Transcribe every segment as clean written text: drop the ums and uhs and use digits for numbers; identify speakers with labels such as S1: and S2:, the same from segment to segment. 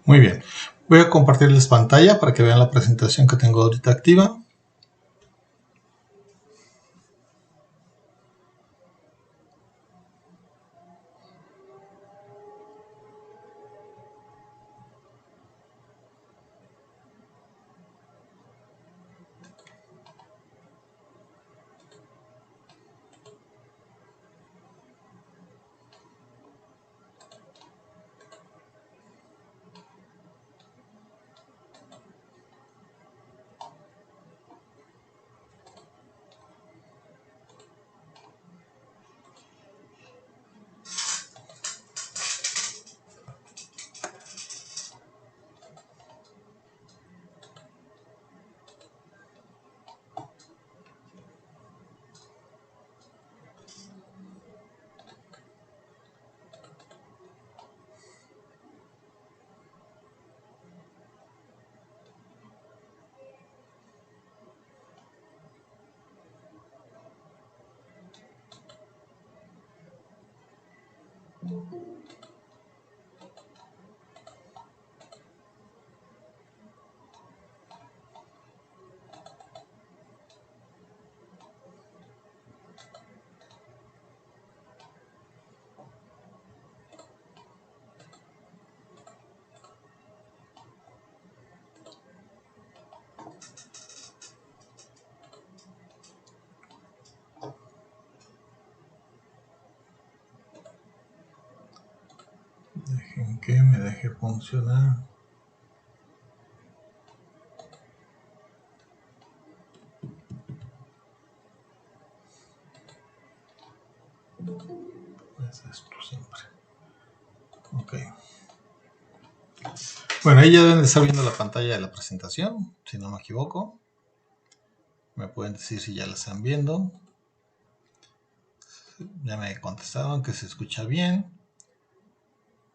S1: Muy bien. Voy a compartirles pantalla para que vean la presentación que tengo ahorita activa. Dejen que me deje funcionar. Es esto siempre. Ok. Bueno, ahí ya deben de estar viendo la pantalla de la presentación, si no me equivoco. Me pueden decir si ya la están viendo. Ya me contestaron que se escucha bien.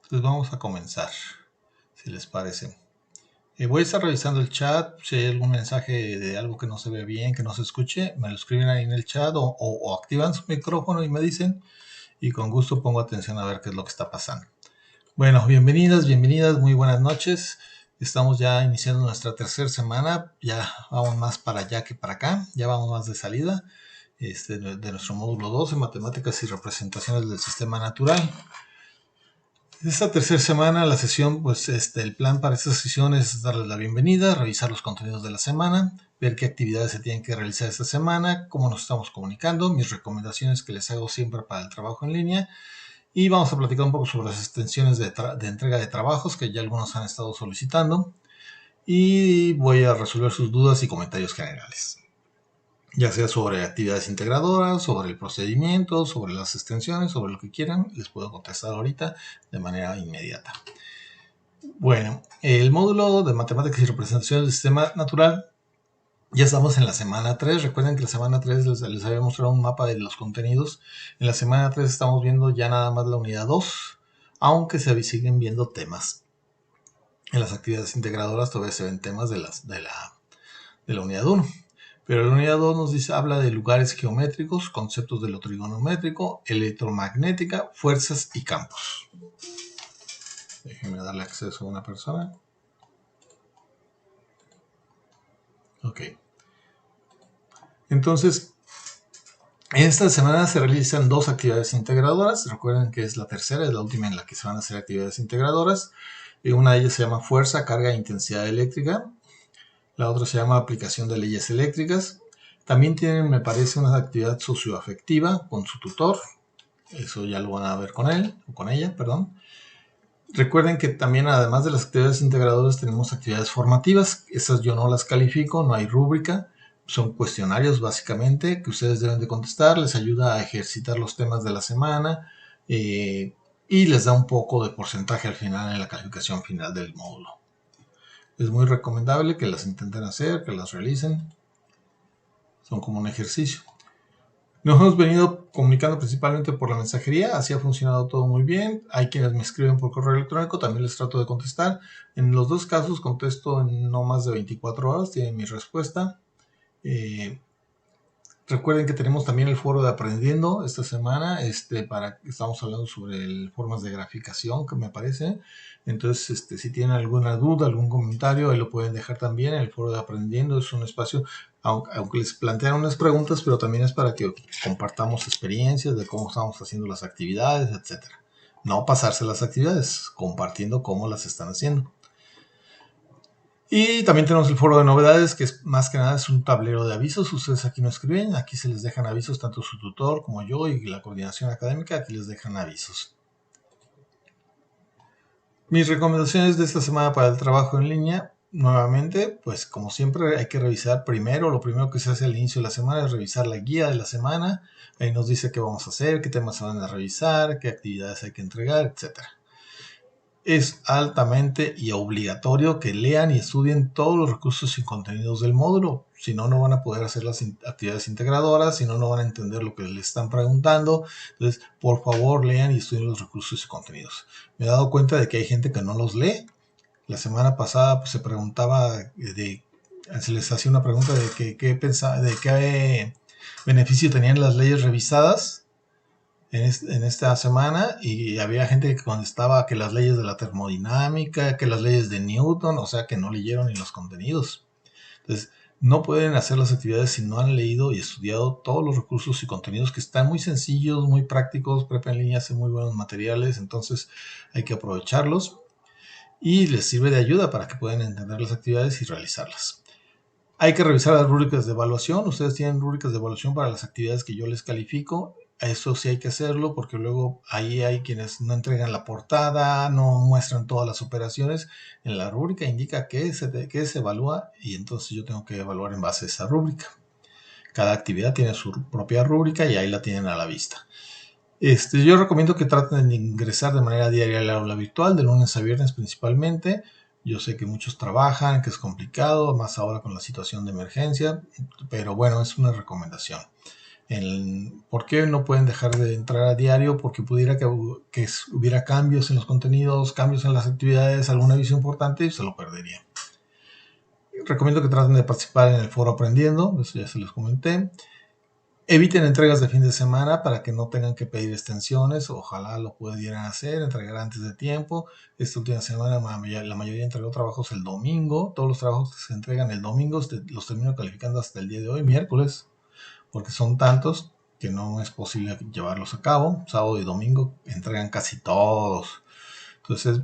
S1: Entonces vamos a comenzar, si les parece. Voy a estar revisando el chat. Si hay algún mensaje de algo que no se ve bien, que no se escuche, me lo escriben ahí en el chat o activan su micrófono y me dicen, y con gusto pongo atención a ver qué es lo que está pasando. Bueno, bienvenidas, muy buenas noches. Estamos ya iniciando nuestra tercera semana, ya vamos más para allá que para acá, ya vamos más de salida de nuestro módulo 2 en matemáticas y representaciones del sistema natural. Esta tercera semana, la sesión, pues el plan para esta sesión es darles la bienvenida, revisar los contenidos de la semana, ver qué actividades se tienen que realizar esta semana, cómo nos estamos comunicando, mis recomendaciones que les hago siempre para el trabajo en línea, y vamos a platicar un poco sobre las extensiones de entrega de trabajos que ya algunos han estado solicitando, y voy a resolver sus dudas y comentarios generales, ya sea sobre actividades integradoras, sobre el procedimiento, sobre las extensiones, sobre lo que quieran. Les puedo contestar ahorita de manera inmediata. Bueno, el módulo de matemáticas y representación del sistema natural, ya estamos en la semana 3. Recuerden que la semana 3 les había mostrado un mapa de los contenidos. En la semana 3 estamos viendo ya nada más la unidad 2, aunque se siguen viendo temas. En las actividades integradoras todavía se ven temas de la unidad 1. Pero la unidad 2 nos dice, habla de lugares geométricos, conceptos de lo trigonométrico, electromagnética, fuerzas y campos. Déjenme darle acceso a una persona. Ok. Entonces, esta semana se realizan dos actividades integradoras. Recuerden que es la tercera, es la última en la que se van a hacer actividades integradoras. Una de ellas se llama fuerza, carga e intensidad eléctrica. La otra se llama aplicación de leyes eléctricas. También tienen, me parece, una actividad socioafectiva con su tutor. Eso ya lo van a ver con él, o con ella, perdón. Recuerden que también, además de las actividades integradoras, tenemos actividades formativas. Esas yo no las califico, no hay rúbrica. Son cuestionarios, básicamente, que ustedes deben de contestar. Les ayuda a ejercitar los temas de la semana y les da un poco de porcentaje al final en la calificación final del módulo. Es muy recomendable que las intenten hacer, que las realicen. Son como un ejercicio. Nos hemos venido comunicando principalmente por la mensajería, así ha funcionado todo muy bien. Hay quienes me escriben por correo electrónico, también les trato de contestar. En los dos casos contesto en no más de 24 horas, tienen mi respuesta. Recuerden que tenemos también el foro de Aprendiendo esta semana, estamos hablando sobre formas de graficación, que me parece. Entonces, si tienen alguna duda, algún comentario, ahí lo pueden dejar también en el foro de Aprendiendo. Es un espacio, aunque les plantean unas preguntas, pero también es para que compartamos experiencias de cómo estamos haciendo las actividades, etcétera. No pasarse las actividades, compartiendo cómo las están haciendo. Y también tenemos el foro de novedades, que es más que nada es un tablero de avisos. Ustedes aquí no escriben, aquí se les dejan avisos, tanto su tutor como yo y la coordinación académica, aquí les dejan avisos. Mis recomendaciones de esta semana para el trabajo en línea, nuevamente, pues como siempre hay que revisar primero, lo primero que se hace al inicio de la semana es revisar la guía de la semana. Ahí nos dice qué vamos a hacer, qué temas se van a revisar, qué actividades hay que entregar, etcétera. Es altamente y obligatorio que lean y estudien todos los recursos y contenidos del módulo. Si no, no van a poder hacer las actividades integradoras, si no, no van a entender lo que les están preguntando. Entonces, por favor, lean y estudien los recursos y contenidos. Me he dado cuenta de que hay gente que no los lee. La semana pasada pues, se preguntaba, se les hacía una pregunta de qué beneficio tenían las leyes revisadas en esta semana, y había gente que contestaba que las leyes de la termodinámica, que las leyes de Newton, o sea que no leyeron ni los contenidos. Entonces, no pueden hacer las actividades si no han leído y estudiado todos los recursos y contenidos, que están muy sencillos, muy prácticos. Prepa en línea hace muy buenos materiales, entonces hay que aprovecharlos y les sirve de ayuda para que puedan entender las actividades y realizarlas. Hay que revisar las rúbricas de evaluación. Ustedes tienen rúbricas de evaluación para las actividades que yo les califico. Eso sí hay que hacerlo, porque luego ahí hay quienes no entregan la portada, no muestran todas las operaciones. En la rúbrica indica qué se evalúa, y entonces yo tengo que evaluar en base a esa rúbrica. Cada actividad tiene su propia rúbrica y ahí la tienen a la vista. Yo recomiendo que traten de ingresar de manera diaria al aula virtual, de lunes a viernes principalmente. Yo sé que muchos trabajan, que es complicado, más ahora con la situación de emergencia, pero bueno, es una recomendación. ¿Por qué no pueden dejar de entrar a diario? Porque pudiera que hubiera cambios en los contenidos, cambios en las actividades, algún aviso importante y se lo perderían. Recomiendo que traten de participar en el foro Aprendiendo, eso ya se los comenté. Eviten entregas de fin de semana para que no tengan que pedir extensiones. Ojalá lo pudieran hacer, entregar antes de tiempo. Esta última semana la mayoría entregó trabajos el domingo. Todos los trabajos que se entregan el domingo los termino calificando hasta el día de hoy, miércoles, porque son tantos que no es posible llevarlos a cabo. Sábado y domingo entregan casi todos. Entonces es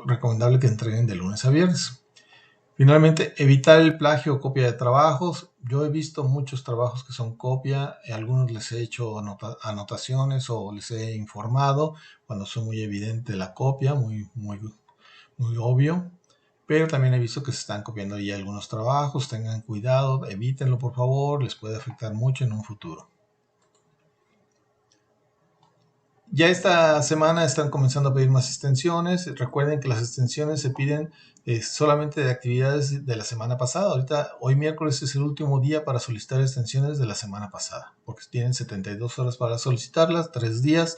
S1: recomendable que entreguen de lunes a viernes. Finalmente, evitar el plagio o copia de trabajos. Yo he visto muchos trabajos que son copia, algunos les he hecho anotaciones o les he informado cuando son muy evidente la copia, muy obvio. Pero también he visto que se están copiando ya algunos trabajos. Tengan cuidado, evítenlo por favor, les puede afectar mucho en un futuro. Ya esta semana están comenzando a pedir más extensiones. Recuerden que las extensiones se piden solamente de actividades de la semana pasada. Hoy miércoles es el último día para solicitar extensiones de la semana pasada, porque tienen 72 horas para solicitarlas, 3 días.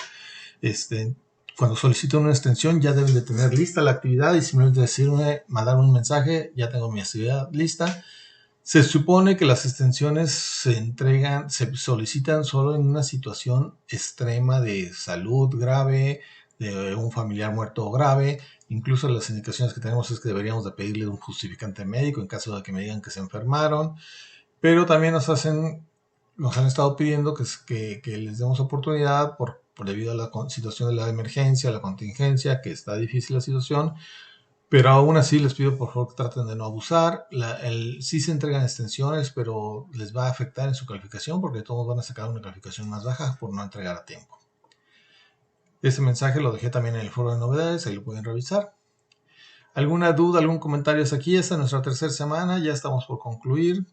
S1: Cuando soliciten una extensión ya deben de tener lista la actividad y simplemente mandar un mensaje: ya tengo mi actividad lista. Se supone que las extensiones se solicitan solo en una situación extrema de salud grave, de un familiar muerto grave. Incluso las indicaciones que tenemos es que deberíamos de pedirle un justificante médico en caso de que me digan que se enfermaron. Pero también nos han estado pidiendo que les demos oportunidad debido a la situación de la emergencia, la contingencia, que está difícil la situación. Pero aún así les pido por favor que traten de no abusar. Sí se entregan extensiones, pero les va a afectar en su calificación, porque todos van a sacar una calificación más baja por no entregar a tiempo. Este mensaje lo dejé también en el foro de novedades, ahí lo pueden revisar. ¿Alguna duda, algún comentario hasta aquí? Esta es nuestra tercera semana, ya estamos por concluir.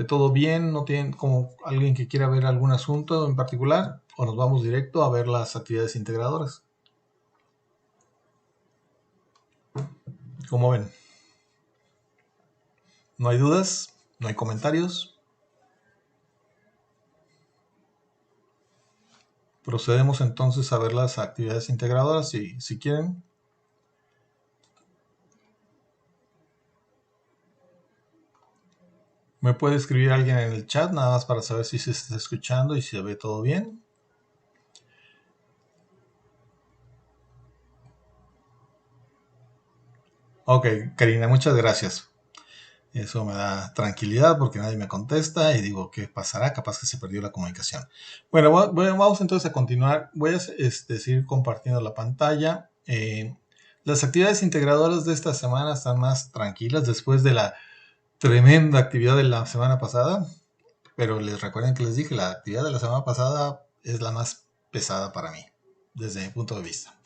S1: ¿Todo bien? ¿No tienen como alguien que quiera ver algún asunto en particular? ¿O nos vamos directo a ver las actividades integradoras? ¿Cómo ven? ¿No hay dudas? ¿No hay comentarios? Procedemos entonces a ver las actividades integradoras, si quieren. ¿Me puede escribir alguien en el chat nada más para saber si se está escuchando y si se ve todo bien? Ok, Karina, muchas gracias. Eso me da tranquilidad porque nadie me contesta y digo, ¿qué pasará? Capaz que se perdió la comunicación. Bueno, vamos entonces a continuar. Voy a seguir compartiendo la pantalla. Las actividades integradoras de esta semana están más tranquilas después de la tremenda actividad de la semana pasada. Pero les recuerden que les dije, la actividad de la semana pasada es la más pesada para mí, desde mi punto de vista.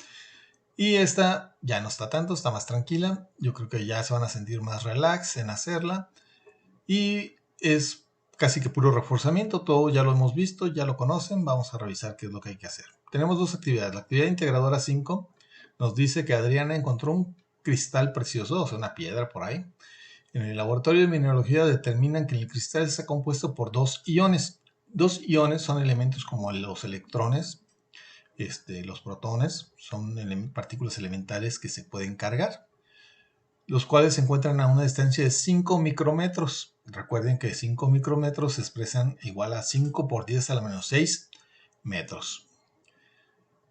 S1: Y esta ya no está tanto, está más tranquila. Yo creo que ya se van a sentir más relax en hacerla. Y es casi que puro reforzamiento, todo ya lo hemos visto, ya lo conocen, vamos a revisar qué es lo que hay que hacer. Tenemos dos actividades. La actividad integradora 5 nos dice que Adriana encontró un cristal precioso, o sea, una piedra por ahí. En el laboratorio de mineralogía determinan que el cristal está compuesto por dos iones. Dos iones son elementos como los electrones, los protones, son partículas elementales que se pueden cargar, los cuales se encuentran a una distancia de 5 micrómetros. Recuerden que 5 micrómetros se expresan igual a 5 por 10 a la menos 6 metros.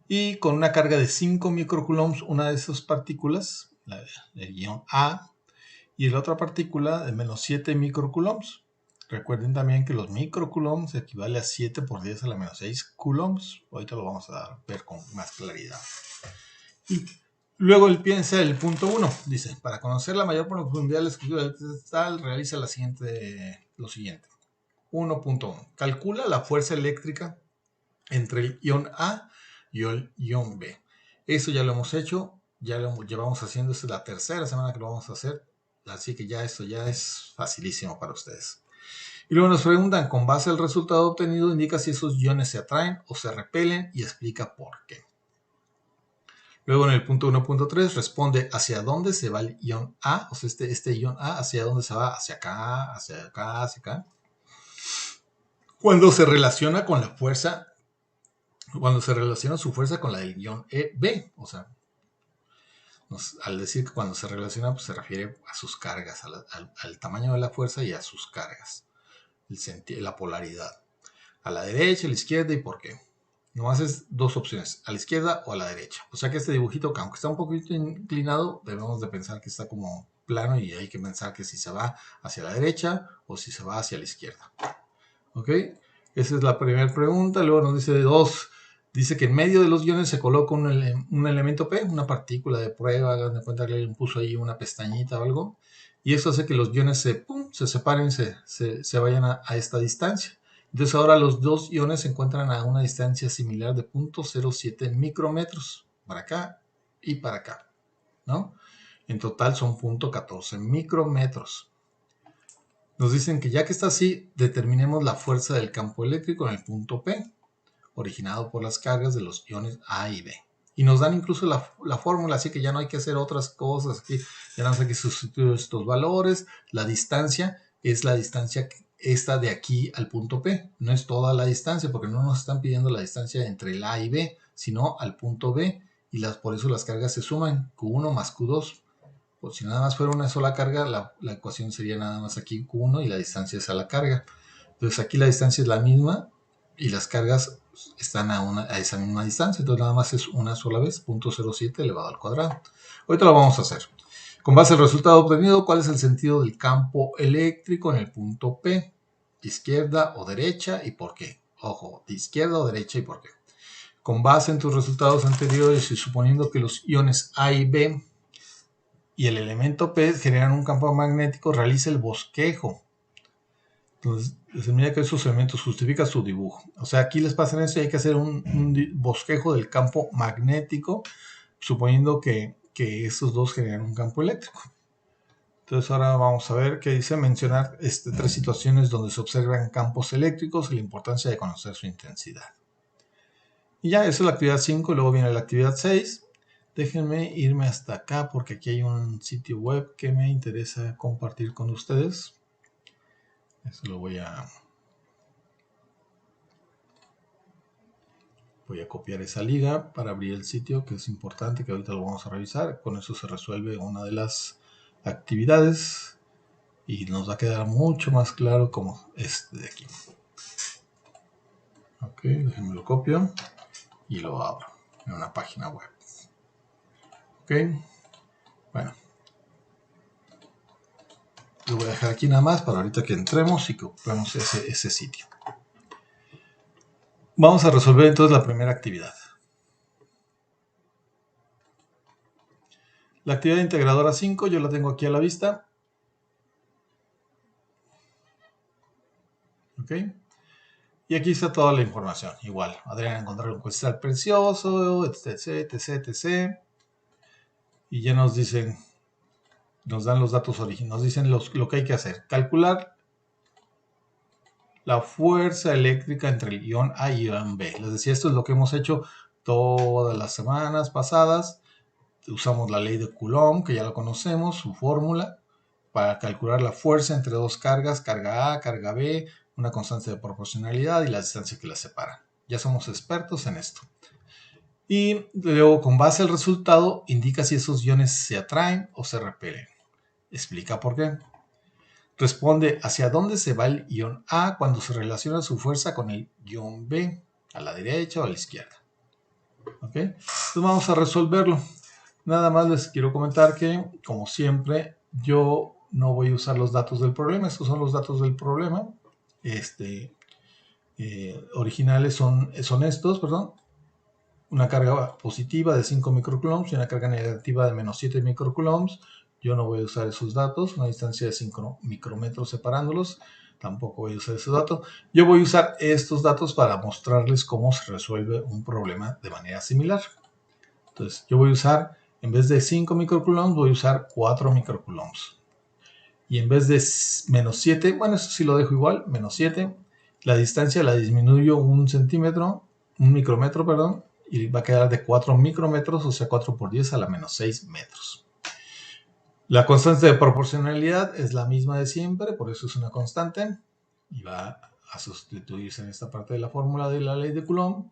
S1: Y con una carga de 5 microcoulombs, una de esas partículas, el ion A, y la otra partícula de menos 7 microcoulombs. Recuerden también que los microcoulombs equivale a 7 por 10 a la menos 6 coulombs. Ahorita lo vamos a ver con más claridad. Y luego él piensa el punto 1. Dice, para conocer la mayor profundidad de la estructura del cristal, realiza lo siguiente. 1.1. Calcula la fuerza eléctrica entre el ion A y el ion B. Eso ya lo hemos hecho, ya lo llevamos haciendo, esta es la tercera semana que lo vamos a hacer, así que ya esto ya es facilísimo para ustedes. Y luego nos preguntan, con base al resultado obtenido, indica si esos iones se atraen o se repelen y explica por qué. Luego en el punto 1.3 responde hacia dónde se va el ion A, o sea, este ion A, hacia dónde se va, hacia acá, hacia acá, hacia acá. Cuando se relaciona con la fuerza, cuando se relaciona su fuerza con la del ion B, o sea, al decir que cuando se relaciona, pues se refiere a sus cargas, al tamaño de la fuerza y a sus cargas, la polaridad. A la derecha, a la izquierda y por qué. Nomás es dos opciones, a la izquierda o a la derecha. O sea que este dibujito, que aunque está un poquito inclinado, debemos de pensar que está como plano y hay que pensar que si se va hacia la derecha o si se va hacia la izquierda. ¿Ok? Esa es la primera pregunta. Luego nos dice dos. Dice que en medio de los iones se coloca un elemento P, una partícula de prueba. Hagan de cuenta que alguien puso ahí una pestañita o algo. Y eso hace que los iones se separen, se vayan a esta distancia. Entonces ahora los dos iones se encuentran a una distancia similar de 0.07 micrómetros para acá y para acá, ¿no? En total son 0.14 micrómetros. Nos dicen que ya que está así, determinemos la fuerza del campo eléctrico en el punto P, originado por las cargas de los iones A y B. Y nos dan incluso la fórmula, así que ya no hay que hacer otras cosas. Aquí ya no hay que sustituir estos valores. La distancia es la distancia esta de aquí al punto P. No es toda la distancia, porque no nos están pidiendo la distancia entre el A y B, sino al punto B. Y por eso las cargas se suman, Q1 más Q2. Pues si nada más fuera una sola carga, la ecuación sería nada más aquí Q1 y la distancia es a la carga. Entonces aquí la distancia es la misma y las cargas están a esa misma distancia. Entonces nada más es una sola vez, 0.07 elevado al cuadrado. Ahorita lo vamos a hacer. Con base al resultado obtenido, ¿cuál es el sentido del campo eléctrico en el punto P? ¿Izquierda o derecha y por qué? Ojo, de izquierda o derecha y por qué. Con base en tus resultados anteriores y suponiendo que los iones A y B y el elemento P generan un campo magnético, realiza el bosquejo. Entonces, determina que esos elementos justifica su dibujo. O sea, aquí les pasa eso y hay que hacer un bosquejo del campo magnético, suponiendo que estos dos generan un campo eléctrico. Entonces ahora vamos a ver qué dice, mencionar tres situaciones donde se observan campos eléctricos y la importancia de conocer su intensidad. Y ya, esa es la actividad 5, luego viene la actividad 6. Déjenme irme hasta acá porque aquí hay un sitio web que me interesa compartir con ustedes. Eso lo voy a copiar esa liga para abrir el sitio, que es importante, que ahorita lo vamos a revisar. Con eso se resuelve una de las actividades. y nos va a quedar mucho más claro como este de aquí. Ok, déjenme lo copio y lo abro en una página web. Ok, bueno, lo voy a dejar aquí nada más para ahorita que entremos y que ocupemos ese sitio. Vamos a resolver entonces la primera actividad. La actividad integradora 5 yo la tengo aquí a la vista. Ok. Y aquí está toda la información. Igual, Adrián encontrar un cristal precioso, etc, etc, etc. Y ya nos dicen, nos dan los datos originales, nos dicen lo que hay que hacer. Calcular la fuerza eléctrica entre el ion A y ion B. Les decía, esto es lo que hemos hecho todas las semanas pasadas. Usamos la ley de Coulomb, que ya la conocemos, su fórmula, para calcular la fuerza entre dos cargas, carga A, carga B, una constante de proporcionalidad y la distancia que las separa. Ya somos expertos en esto. Y luego, con base al resultado, indica si esos iones se atraen o se repelen. Explica por qué. Responde hacia dónde se va el ion A cuando se relaciona su fuerza con el ion B, a la derecha o a la izquierda. ¿Ok? Entonces vamos a resolverlo. Nada más les quiero comentar que, como siempre, yo no voy a usar los datos del problema. Estos son los datos del problema. Originales son estos, perdón. Una carga positiva de 5 microcoulombs y una carga negativa de menos 7 microcoulombs. Yo no voy a usar esos datos, una distancia de 5 micrómetros separándolos, tampoco voy a usar ese dato. Yo voy a usar estos datos para mostrarles cómo se resuelve un problema de manera similar. Entonces, yo voy a usar, en vez de 5 microcoulombs, voy a usar 4 microcoulombs. Y en vez de menos 7, bueno, eso sí lo dejo igual, menos 7, la distancia la disminuyo un micrómetro, perdón, y va a quedar de 4 micrómetros, o sea, 4 por 10 a la menos 6 metros. La constante de proporcionalidad es la misma de siempre, por eso es una constante, y va a sustituirse en esta parte de la fórmula de la ley de Coulomb.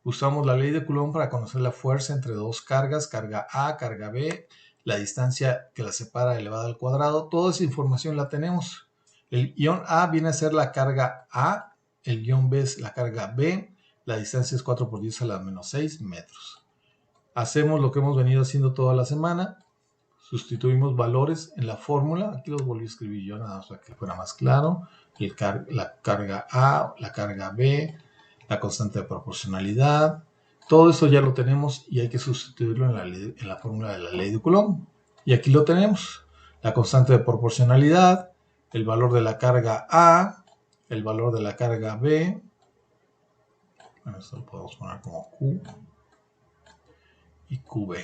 S1: Usamos la ley de Coulomb para conocer la fuerza entre dos cargas, carga A, carga B, la distancia que la separa elevada al cuadrado. Toda esa información la tenemos. El ion A viene a ser la carga A, el ion B es la carga B, la distancia es 4 por 10 a la menos 6 metros. Hacemos lo que hemos venido haciendo toda la semana. Sustituimos valores en la fórmula. Aquí los volví a escribir yo, nada más para que fuera más claro. La carga A, la carga B, la constante de proporcionalidad. Todo eso ya lo tenemos y hay que sustituirlo en la fórmula de la ley de Coulomb. Y aquí lo tenemos. La constante de proporcionalidad, el valor de la carga A, el valor de la carga B. Bueno, esto lo podemos poner como Q y QB.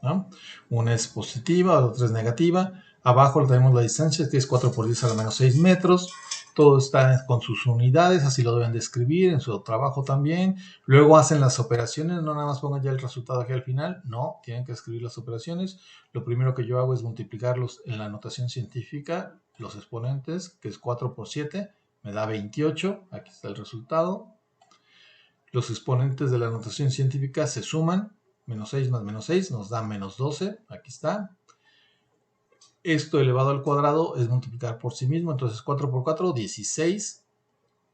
S1: ¿No? Una es positiva, la otra es negativa. Abajo tenemos la distancia, que es 4 por 10 a la menos 6 metros. Todo está con sus unidades, así lo deben de escribir en su trabajo también. Luego hacen las operaciones, no nada más pongan ya el resultado aquí al final, no, tienen que escribir las operaciones. Lo primero que yo hago es multiplicarlos en la notación científica, los exponentes, que es 4 por 7, me da 28, aquí está el resultado. Los exponentes de la notación científica se suman, menos 6 más menos 6 nos da menos 12, aquí está. Esto elevado al cuadrado es multiplicar por sí mismo, entonces 4 por 4, 16.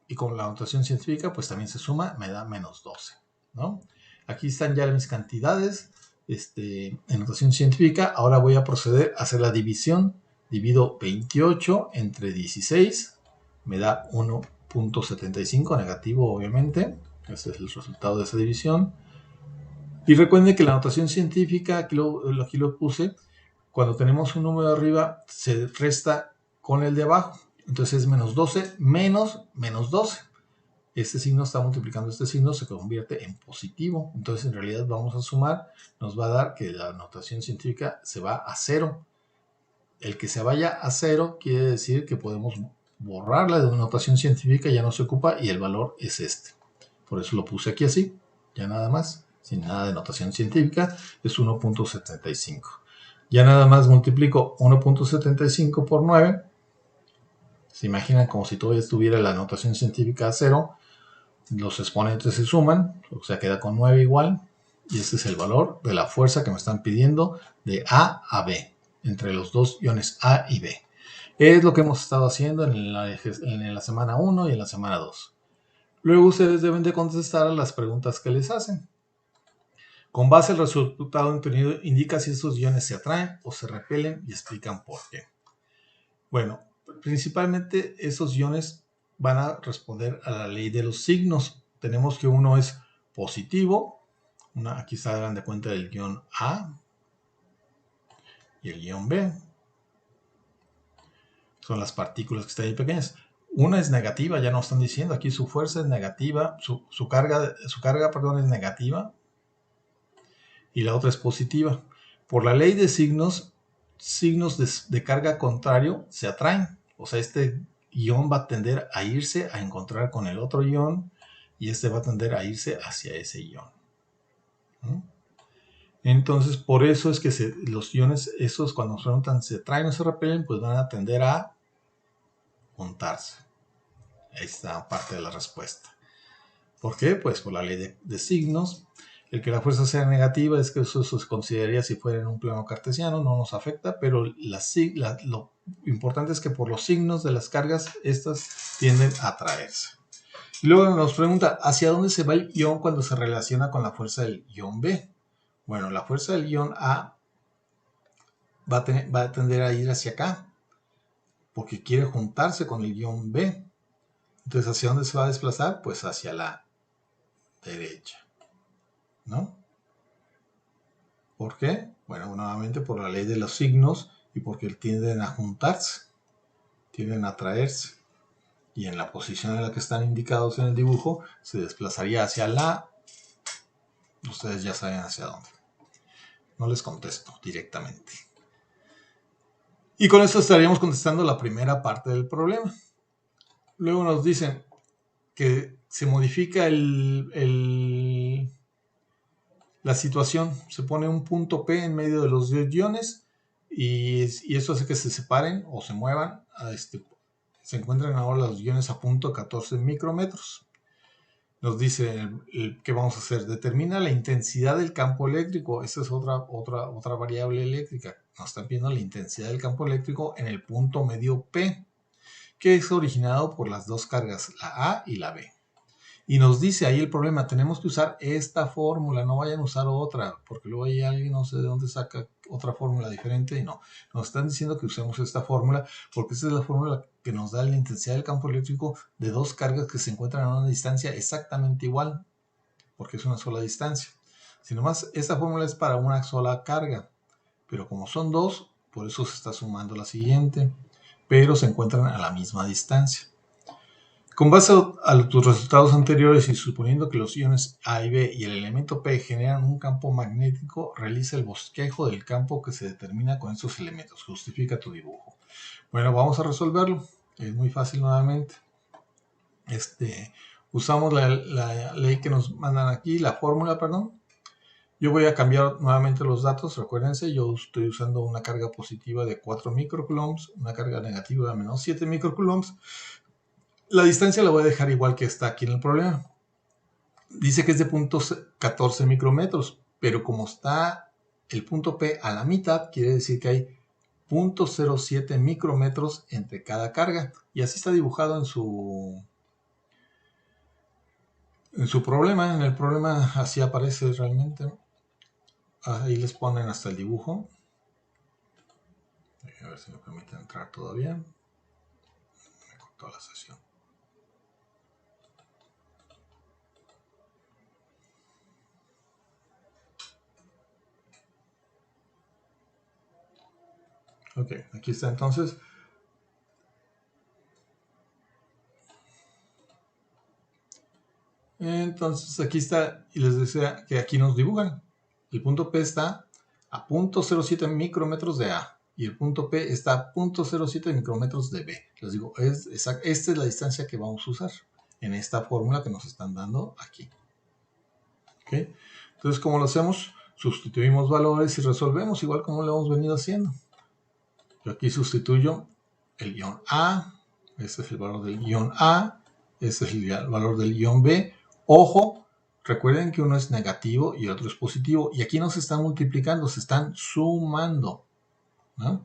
S1: Y con la notación científica, pues también se suma, me da menos 12, ¿no? Aquí están ya mis cantidades en notación científica. Ahora voy a proceder a hacer la división. Divido 28 entre 16, me da 1.75, negativo obviamente. Este es el resultado de esa división. Y recuerden que la notación científica, aquí lo puse, cuando tenemos un número de arriba, se resta con el de abajo. Entonces es menos 12 menos menos 12. Este signo está multiplicando este signo, se convierte en positivo. Entonces en realidad vamos a sumar, nos va a dar que la notación científica se va a 0. El que se vaya a 0 quiere decir que podemos borrarla de una notación científica, ya no se ocupa y el valor es este. Por eso lo puse aquí así, ya nada más, sin nada de notación científica, es 1.75. Ya nada más multiplico 1.75 por 9. Se imaginan como si todavía estuviera la notación científica a 0. Los exponentes se suman, o sea, queda con 9 igual. Y este es el valor de la fuerza que me están pidiendo de A a B. entre los dos iones A y B. Es lo que hemos estado haciendo en la semana 1 y en la semana 2. Luego ustedes deben de contestar a las preguntas que les hacen. Con base al resultado obtenido, indica si estos iones se atraen o se repelen y explican por qué. Bueno, principalmente esos iones van a responder a la ley de los signos. Tenemos que uno es positivo, aquí se hagan de cuenta del ion A y el ion B. Son las partículas que están ahí pequeñas. Una es negativa, ya nos están diciendo, aquí su fuerza es negativa, su carga es negativa, y la otra es positiva. Por la ley de signos de carga contrario se atraen. O sea, este ion va a tender a irse a encontrar con el otro ion y este va a tender a irse hacia ese ion. Entonces, por eso es que los iones, esos cuando se atraen o se repelen, pues van a tender a juntarse. Ahí está parte de la respuesta. ¿Por qué? Pues por la ley de signos. El que la fuerza sea negativa es que eso se consideraría si fuera en un plano cartesiano, no nos afecta, pero lo importante es que por los signos de las cargas, estas tienden a atraerse. Y luego nos pregunta, ¿hacia dónde se va el ion cuando se relaciona con la fuerza del ion B? Bueno, la fuerza del ion A va a tender a ir hacia acá, porque quiere juntarse con el ion B. Entonces, ¿hacia dónde se va a desplazar? Pues hacia la derecha, ¿no? ¿Por qué? Bueno, nuevamente por la ley de los signos y porque tienden a juntarse, tienden a atraerse. Y en la posición en la que están indicados en el dibujo, se desplazaría hacia la... Ustedes ya saben hacia dónde. No les contesto directamente. Y con esto estaríamos contestando la primera parte del problema. Luego nos dicen que se modifica la situación, se pone un punto P en medio de los dos iones y eso hace que se separen o se muevan. Se encuentran ahora los iones a punto 14 micrómetros. Nos dice ¿qué vamos a hacer? Determina la intensidad del campo eléctrico. Esta es otra variable eléctrica. Nos están pidiendo la intensidad del campo eléctrico en el punto medio P, que es originado por las dos cargas, la A y la B. Y nos dice ahí el problema, tenemos que usar esta fórmula, no vayan a usar otra, porque luego hay alguien, no sé de dónde saca otra fórmula diferente y no. Nos están diciendo que usemos esta fórmula, porque esta es la fórmula que nos da la intensidad del campo eléctrico de dos cargas que se encuentran a una distancia exactamente igual, porque es una sola distancia. Si nomás, esta fórmula es para una sola carga, pero como son dos, por eso se está sumando la siguiente, pero se encuentran a la misma distancia. Con base a tus resultados anteriores y suponiendo que los iones A y B y el elemento P generan un campo magnético, realiza el bosquejo del campo que se determina con estos elementos. Justifica tu dibujo. Bueno, vamos a resolverlo. Es muy fácil nuevamente. Usamos la ley que nos mandan aquí, la fórmula, perdón. Yo voy a cambiar nuevamente los datos. Recuérdense, yo estoy usando una carga positiva de 4 microcoulombs, una carga negativa de menos 7 microcoulombs. La distancia la voy a dejar igual que está aquí en el problema. Dice que es de punto 14 micrómetros, pero como está el punto P a la mitad, quiere decir que hay 0.07 micrómetros entre cada carga. Y así está dibujado en su problema. En el problema así aparece realmente. Ahí les ponen hasta el dibujo. A ver si me permite entrar todavía. Me cortó la sesión. Ok, aquí está entonces. Entonces aquí está, y les decía que aquí nos dibujan. El punto P está a 0.07 micrómetros de A y el punto P está a 0.07 micrómetros de B. Les digo, esta es la distancia que vamos a usar en esta fórmula que nos están dando aquí. ¿Okay? Entonces, ¿cómo lo hacemos? Sustituimos valores y resolvemos igual como lo hemos venido haciendo. Yo aquí sustituyo el ion A, este es el valor del ion A, este es el valor del ion B. Ojo, recuerden que uno es negativo y el otro es positivo. Y aquí no se están multiplicando, se están sumando. ¿no?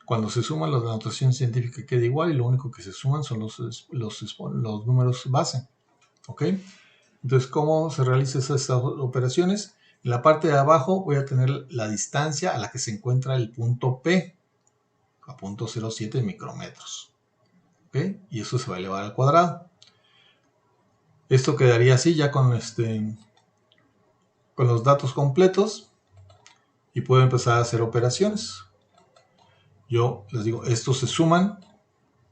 S1: Cuando se suman, la notación científica queda igual y lo único que se suman son los números base. ¿Ok? Entonces, ¿cómo se realizan estas operaciones? En la parte de abajo voy a tener la distancia a la que se encuentra el punto P, a 0.07 micrómetros. ¿Ok? Y eso se va a elevar al cuadrado. Esto quedaría así ya con los datos completos y puedo empezar a hacer operaciones. Yo les digo, estos se suman,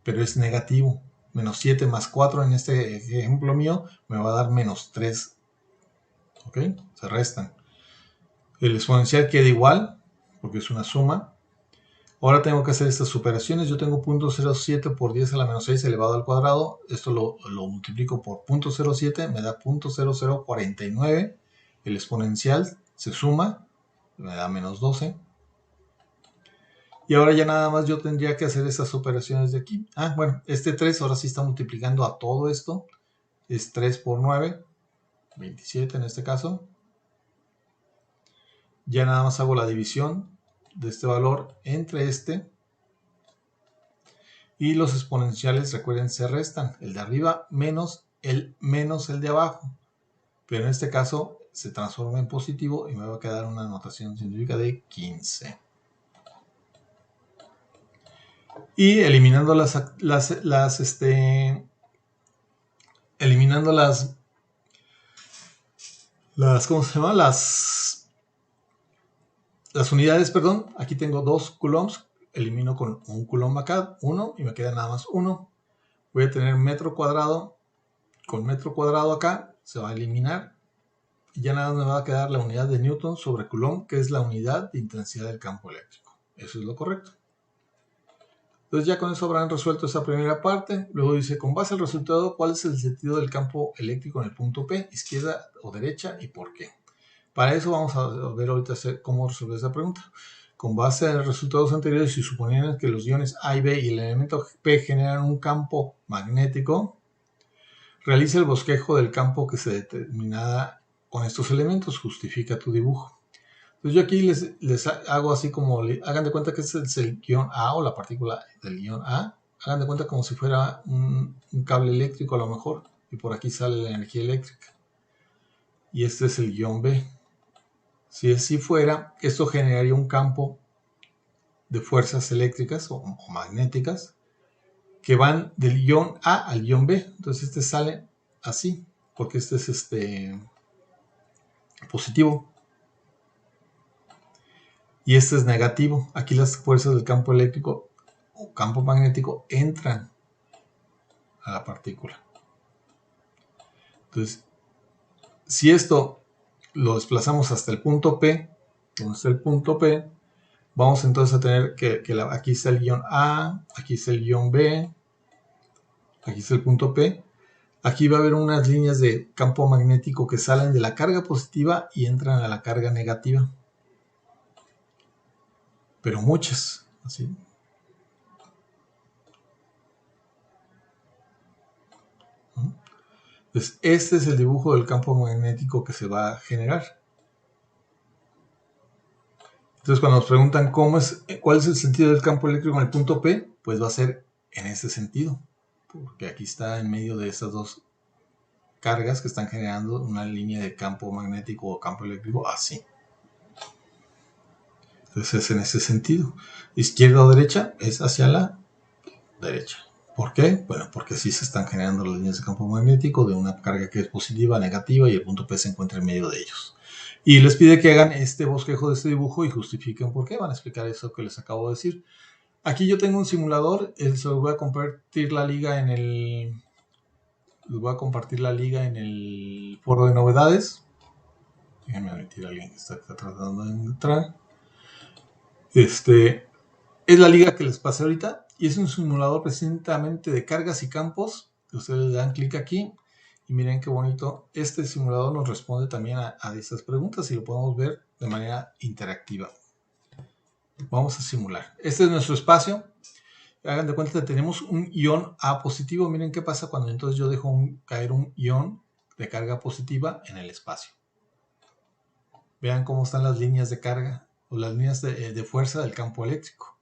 S1: pero es negativo. Menos 7 más 4 en este ejemplo mío me va a dar menos 3. ¿Ok? Se restan. El exponencial queda igual, porque es una suma. Ahora tengo que hacer estas operaciones. Yo tengo 0.07 por 10 a la menos 6 elevado al cuadrado. Esto lo multiplico por 0.07, me da 0.0049. El exponencial se suma, me da menos 12. Y ahora ya nada más yo tendría que hacer esas operaciones de aquí. Bueno, este 3 ahora sí está multiplicando a todo esto. Es 3 por 9, 27 en este caso. Ya nada más hago la división de este valor entre este. Y los exponenciales, recuerden, se restan. El de arriba menos el de abajo. Pero en este caso se transforma en positivo y me va a quedar una notación científica de 15. Y eliminando eliminando ¿cómo se llama? Las unidades, perdón. Aquí tengo 2 coulombs. Elimino con 1 coulomb acá, 1, y me queda nada más 1. Voy a tener metro cuadrado. Con metro cuadrado acá se va a eliminar. Y ya nada más me va a quedar la unidad de Newton sobre Coulomb, que es la unidad de intensidad del campo eléctrico. Eso es lo correcto. Entonces ya con eso habrán resuelto esa primera parte. Luego dice, con base al resultado, ¿cuál es el sentido del campo eléctrico en el punto P? ¿Izquierda o derecha y por qué? Para eso vamos a ver ahorita cómo resolver esa pregunta. Con base a los resultados anteriores, si suponían que los iones A y B y el elemento P generan un campo magnético, realiza el bosquejo del campo que se determinará con estos elementos. Justifica tu dibujo. Entonces yo aquí les hago así como, hagan de cuenta que este es el ion A o la partícula del ion A. Hagan de cuenta como si fuera un cable eléctrico a lo mejor. Y por aquí sale la energía eléctrica. Y este es el ion B. Si así fuera, esto generaría un campo de fuerzas eléctricas o magnéticas que van del ion A al ion B. Entonces este sale así, porque este es positivo. Y este es negativo. Aquí las fuerzas del campo eléctrico o campo magnético entran a la partícula. Entonces, si esto lo desplazamos hasta el punto P, donde está el punto P, vamos entonces a tener que aquí está el ion A, aquí está el ion B, aquí está el punto P. Aquí va a haber unas líneas de campo magnético que salen de la carga positiva y entran a la carga negativa. Pero muchas, así. Entonces, este es el dibujo del campo magnético que se va a generar. Entonces, cuando nos preguntan cuál es el sentido del campo eléctrico en el punto P, pues va a ser en este sentido, porque aquí está en medio de estas dos cargas que están generando una línea de campo magnético o campo eléctrico así. Entonces es en ese sentido. Izquierda o derecha es hacia la derecha. ¿Por qué? Bueno, porque así se están generando las líneas de campo magnético de una carga que es positiva, negativa y el punto P se encuentra en medio de ellos. Y les pide que hagan este bosquejo de este dibujo y justifiquen por qué. Van a explicar eso que les acabo de decir. Aquí yo tengo un simulador. Les voy a compartir la liga en el... Les voy a compartir la liga en el foro de novedades. Déjenme admitir a alguien que está tratando de entrar. Es la liga que les pasé ahorita. Y es un simulador precisamente de cargas y campos. Ustedes le dan clic aquí. Y miren qué bonito. Este simulador nos responde también a estas preguntas y lo podemos ver de manera interactiva. Vamos a simular. Este es nuestro espacio. Hagan de cuenta que tenemos un ion A positivo. Miren qué pasa cuando entonces yo dejo caer un ion de carga positiva en el espacio. Vean cómo están las líneas de carga o las líneas de fuerza del campo eléctrico.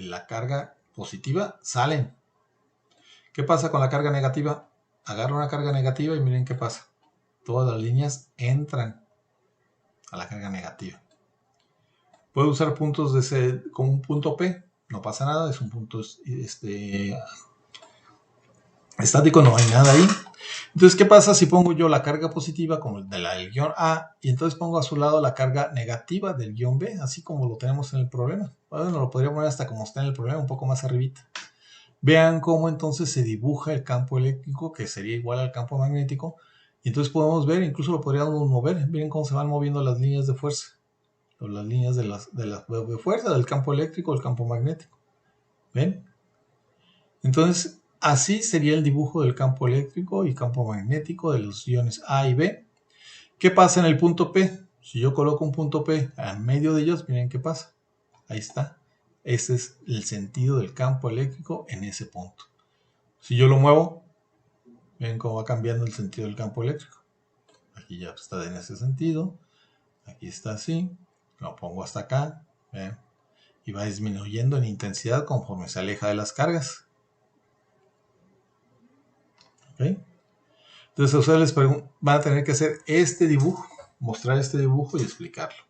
S1: la carga positiva, salen. ¿Qué pasa con la carga negativa? Agarro una carga negativa y miren qué pasa. Todas las líneas entran a la carga negativa. Puedo usar puntos como un punto P, no pasa nada, es un punto estático, no hay nada ahí. Entonces, ¿qué pasa si pongo yo la carga positiva como de la del guión A y entonces pongo a su lado la carga negativa del guión B, así como lo tenemos en el problema? Bueno, lo podría poner hasta como está en el problema, un poco más arribita. Vean cómo entonces se dibuja el campo eléctrico, que sería igual al campo magnético, y entonces podemos ver, incluso lo podríamos mover. Miren cómo se van moviendo las líneas de fuerza, o las líneas de fuerza del campo eléctrico o el campo magnético. ¿Ven? Entonces, así sería el dibujo del campo eléctrico y campo magnético de los iones A y B. ¿Qué pasa en el punto P? Si yo coloco un punto P en medio de ellos, miren qué pasa. Ahí está. Ese es el sentido del campo eléctrico en ese punto. Si yo lo muevo, ven cómo va cambiando el sentido del campo eléctrico. Aquí ya está en ese sentido. Aquí está así. Lo pongo hasta acá. ¿Ven? Y va disminuyendo en intensidad conforme se aleja de las cargas. ¿Okay? Entonces ustedes van a tener que hacer este dibujo, mostrar este dibujo y explicarlo.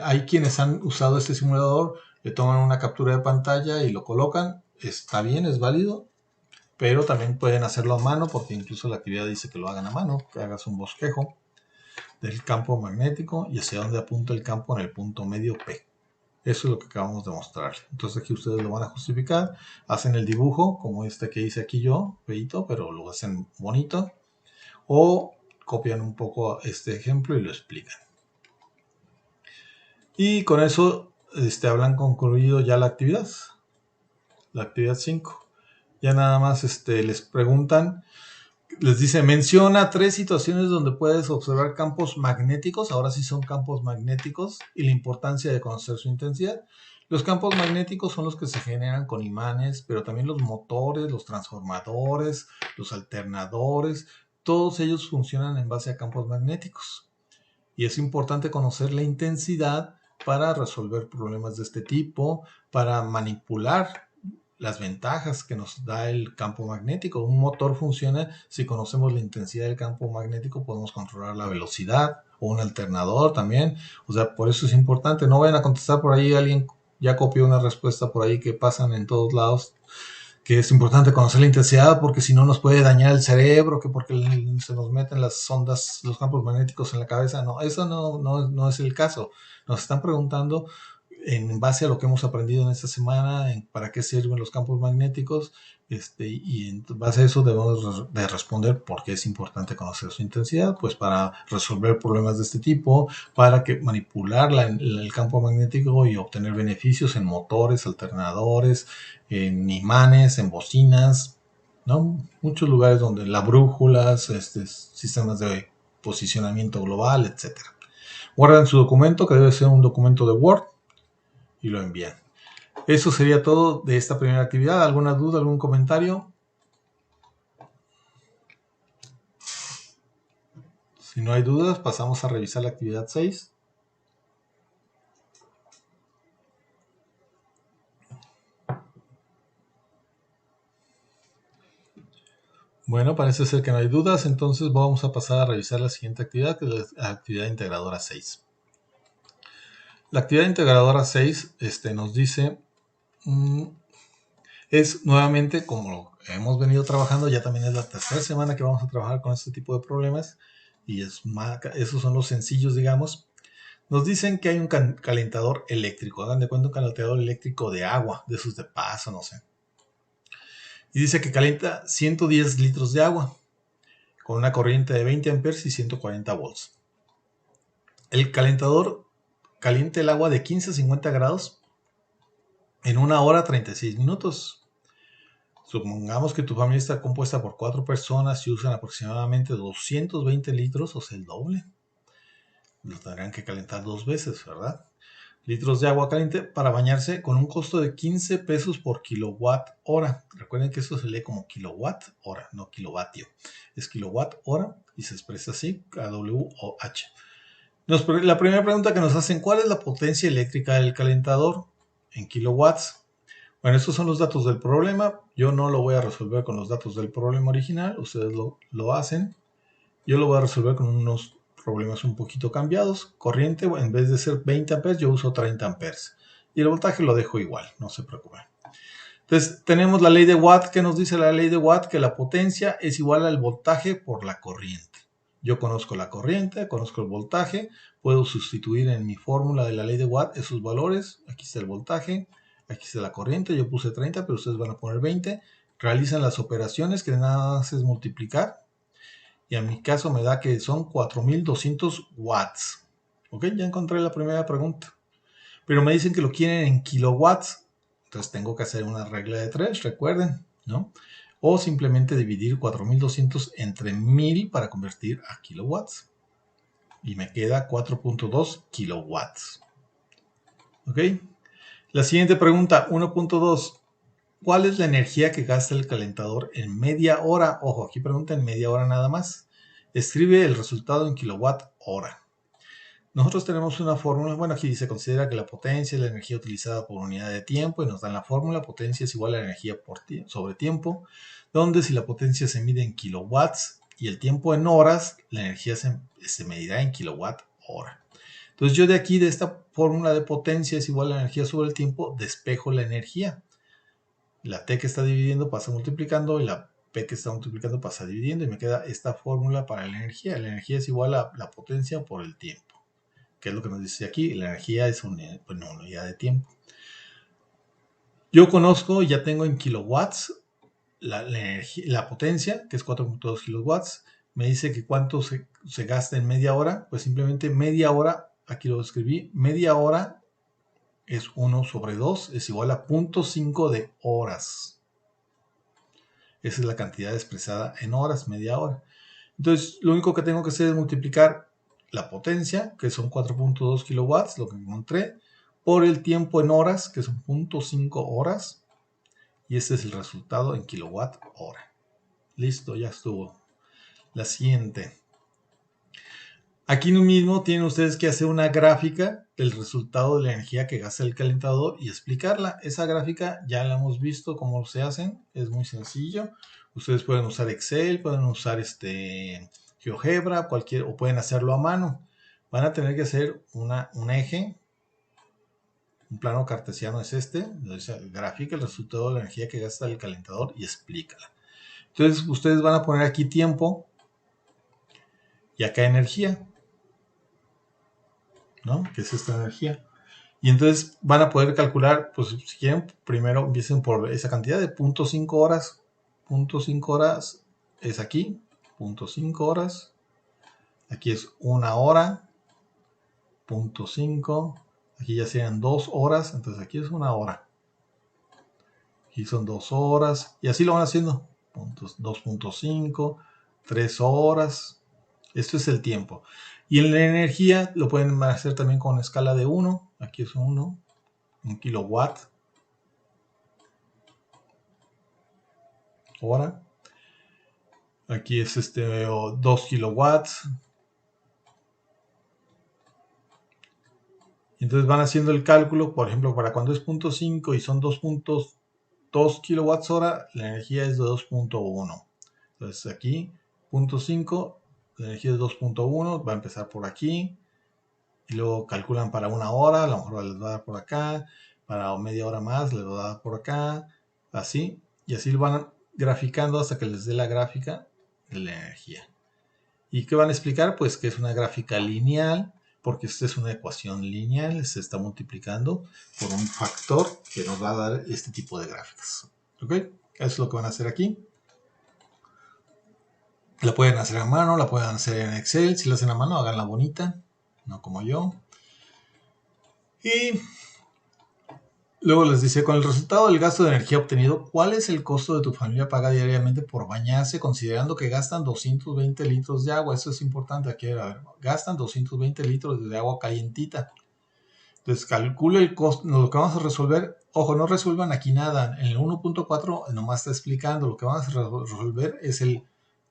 S1: Hay quienes han usado este simulador, le toman una captura de pantalla y lo colocan. Está bien, es válido, pero también pueden hacerlo a mano, porque incluso la actividad dice que lo hagan a mano, que hagas un bosquejo del campo magnético y hacia dónde apunta el campo en el punto medio P. Eso es lo que acabamos de mostrar. Entonces aquí ustedes lo van a justificar, hacen el dibujo como este que hice aquí yo, feito, pero lo hacen bonito, o copian un poco este ejemplo y lo explican. Y con eso habrán concluido ya la actividad 5. Ya nada más les preguntan, les dice, menciona 3 situaciones donde puedes observar campos magnéticos, ahora sí son campos magnéticos, y la importancia de conocer su intensidad. Los campos magnéticos son los que se generan con imanes, pero también los motores, los transformadores, los alternadores, todos ellos funcionan en base a campos magnéticos. Y es importante conocer la intensidad para resolver problemas de este tipo, para manipular las ventajas que nos da el campo magnético. Un motor funciona si conocemos la intensidad del campo magnético, podemos controlar la velocidad, o un alternador también. O sea, por eso es importante. No vayan a contestar por ahí, alguien ya copió una respuesta por ahí que pasan en todos lados, que es importante conocer la intensidad porque si no nos puede dañar el cerebro, que porque se nos meten las ondas, los campos magnéticos en la cabeza. No, eso no es el caso. Nos están preguntando en base a lo que hemos aprendido en esta semana, para qué sirven los campos magnéticos, y en base a eso debemos de responder por qué es importante conocer su intensidad, pues para resolver problemas de este tipo, para manipular el campo magnético y obtener beneficios en motores, alternadores, en imanes, en bocinas, ¿no? Muchos lugares donde las brújulas, sistemas de posicionamiento global, etc. Guardan su documento, que debe ser un documento de Word, y lo envían. Eso sería todo de esta primera actividad. ¿Alguna duda, algún comentario? Si no hay dudas, pasamos a revisar la actividad 6. Bueno, parece ser que no hay dudas, entonces vamos a pasar a revisar la siguiente actividad, que es la actividad integradora 6. La actividad integradora 6 nos dice, es nuevamente, como hemos venido trabajando, ya también es la tercera semana que vamos a trabajar con este tipo de problemas, y esos son los sencillos, digamos. Nos dicen que hay un calentador eléctrico, hagan de cuenta un calentador eléctrico de agua, de esos de paso, no sé. Y dice que calienta 110 litros de agua, con una corriente de 20 amperes y 140 volts. El calentador calienta el agua de 15 a 50 grados en 1 hora 36 minutos. Supongamos que tu familia está compuesta por 4 personas y usan aproximadamente 220 litros, o sea, el doble. Lo tendrán que calentar 2 veces, ¿verdad? Litros de agua caliente para bañarse, con un costo de 15 pesos por kilowatt hora. Recuerden que eso se lee como kilowatt hora, no kilovatio. Es kilowatt hora y se expresa así, kWh. La primera pregunta que nos hacen, ¿cuál es la potencia eléctrica del calentador en kilowatts? Bueno, estos son los datos del problema. Yo no lo voy a resolver con los datos del problema original. Ustedes lo hacen. Yo lo voy a resolver con unos problemas un poquito cambiados. Corriente, en vez de ser 20 amperes, yo uso 30 amperes. Y el voltaje lo dejo igual, no se preocupen. Entonces, tenemos la ley de Watt. ¿Qué nos dice la ley de Watt? Que la potencia es igual al voltaje por la corriente. Yo conozco la corriente, conozco el voltaje. Puedo sustituir en mi fórmula de la ley de Watt esos valores. Aquí está el voltaje, aquí está la corriente. Yo puse 30, pero ustedes van a poner 20. Realizan las operaciones, que nada más es multiplicar. Y en mi caso me da que son 4200 watts. Ok, ya encontré la primera pregunta. Pero me dicen que lo quieren en kilowatts. Entonces tengo que hacer una regla de 3, recuerden, ¿no? O simplemente dividir 4200 entre 1000 para convertir a kilowatts. Y me queda 4.2 kilowatts. ¿Ok? La siguiente pregunta, 1.2. ¿Cuál es la energía que gasta el calentador en media hora? Ojo, aquí pregunta en media hora nada más. Escribe el resultado en kilowatt hora. Nosotros tenemos una fórmula, bueno, aquí dice, considera que la potencia es la energía utilizada por unidad de tiempo y nos dan la fórmula, potencia es igual a la energía sobre tiempo, donde si la potencia se mide en kilowatts y el tiempo en horas, la energía se medirá en kilowatt hora. Entonces yo de aquí, de esta fórmula de potencia es igual a la energía sobre el tiempo, despejo la energía. La T que está dividiendo pasa multiplicando y la P que está multiplicando pasa dividiendo y me queda esta fórmula para la energía. La energía es igual a la potencia por el tiempo. ¿Qué es lo que nos dice aquí? La energía es una unidad de tiempo. Yo conozco, ya tengo en kilowatts la potencia, que es 4.2 kilowatts. Me dice que cuánto se gasta en media hora. Pues simplemente media hora, aquí lo escribí, media hora es 1 sobre 2, es igual a 0.5 de horas. Esa es la cantidad expresada en horas, media hora. Entonces, lo único que tengo que hacer es multiplicar la potencia, que son 4.2 kilowatts, lo que encontré, por el tiempo en horas, que son 0.5 horas, y este es el resultado en kilowatt hora. Listo, ya estuvo. La siguiente. Aquí mismo tienen ustedes que hacer una gráfica del resultado de la energía que gasta el calentador y explicarla. Esa gráfica ya la hemos visto cómo se hacen, es muy sencillo. Ustedes pueden usar Excel, pueden usar GeoGebra, o pueden hacerlo a mano. Van a tener que hacer un eje, un plano cartesiano es gráfica el resultado de la energía que gasta el calentador y explícala. Entonces ustedes van a poner aquí tiempo y acá energía, ¿no? Que es esta energía. Y entonces van a poder calcular, pues si quieren, primero empiecen por esa cantidad de 0.5 horas. 0.5 horas es aquí, 0.5 horas. Aquí es 1 hora, 0.5. Aquí ya serían 2 horas, entonces aquí es 1 hora. Aquí son 2 horas, y así lo van haciendo. 2.5, 3 horas. Esto es el tiempo. Y en la energía lo pueden hacer también con escala de 1. Aquí es 1 kilowatt hora. Aquí es 2 kilowatts. Entonces van haciendo el cálculo, por ejemplo, para cuando es 0.5 y son 2.2 kilowatts hora, la energía es de 2.1. Entonces aquí, 0.5, la energía es 2.1, va a empezar por aquí. Y luego calculan para 1 hora, a lo mejor les va a dar por acá. Para media hora más, les va a dar por acá. Así. Y así lo van graficando hasta que les dé la gráfica de la energía. ¿Y qué van a explicar? Pues que es una gráfica lineal, porque esta es una ecuación lineal, se está multiplicando por un factor que nos va a dar este tipo de gráficas. ¿Ok? Eso es lo que van a hacer aquí. La pueden hacer a mano, la pueden hacer en Excel. Si la hacen a mano, háganla bonita, no como yo. Y luego les dice, con el resultado del gasto de energía obtenido, ¿cuál es el costo de tu familia paga diariamente por bañarse, considerando que gastan 220 litros de agua? Eso es importante aquí, a ver, gastan 220 litros de agua calientita. Entonces calcule el costo, lo que vamos a resolver, ojo, no resuelvan aquí nada, en el 1.4 nomás está explicando, lo que vamos a resolver es el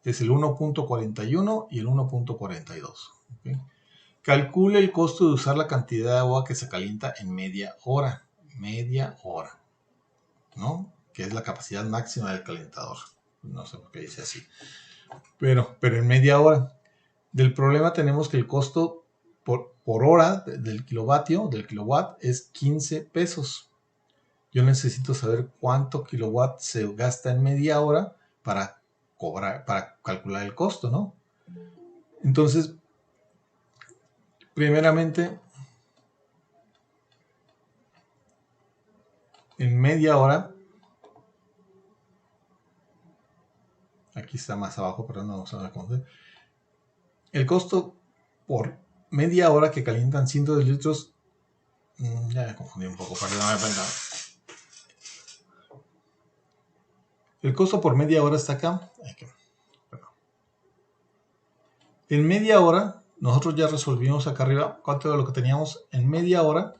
S1: 1.41 y el 1.42. ¿Okay? Calcule el costo de usar la cantidad de agua que se calienta en media hora. ¿no? Que es la capacidad máxima del calentador. No sé por qué dice así. Pero en media hora. Del problema tenemos que el costo por hora del kilowatt, es 15 pesos. Yo necesito saber cuánto kilowatt se gasta en media hora para calcular el costo, ¿no? Entonces, primeramente, en media hora, aquí está más abajo, pero no se va a conocer. El costo por media hora que calientan cientos de litros, ya me confundí un poco, perdóname. El costo por media hora está acá. En media hora, nosotros ya resolvimos acá arriba cuánto de lo que teníamos. En media hora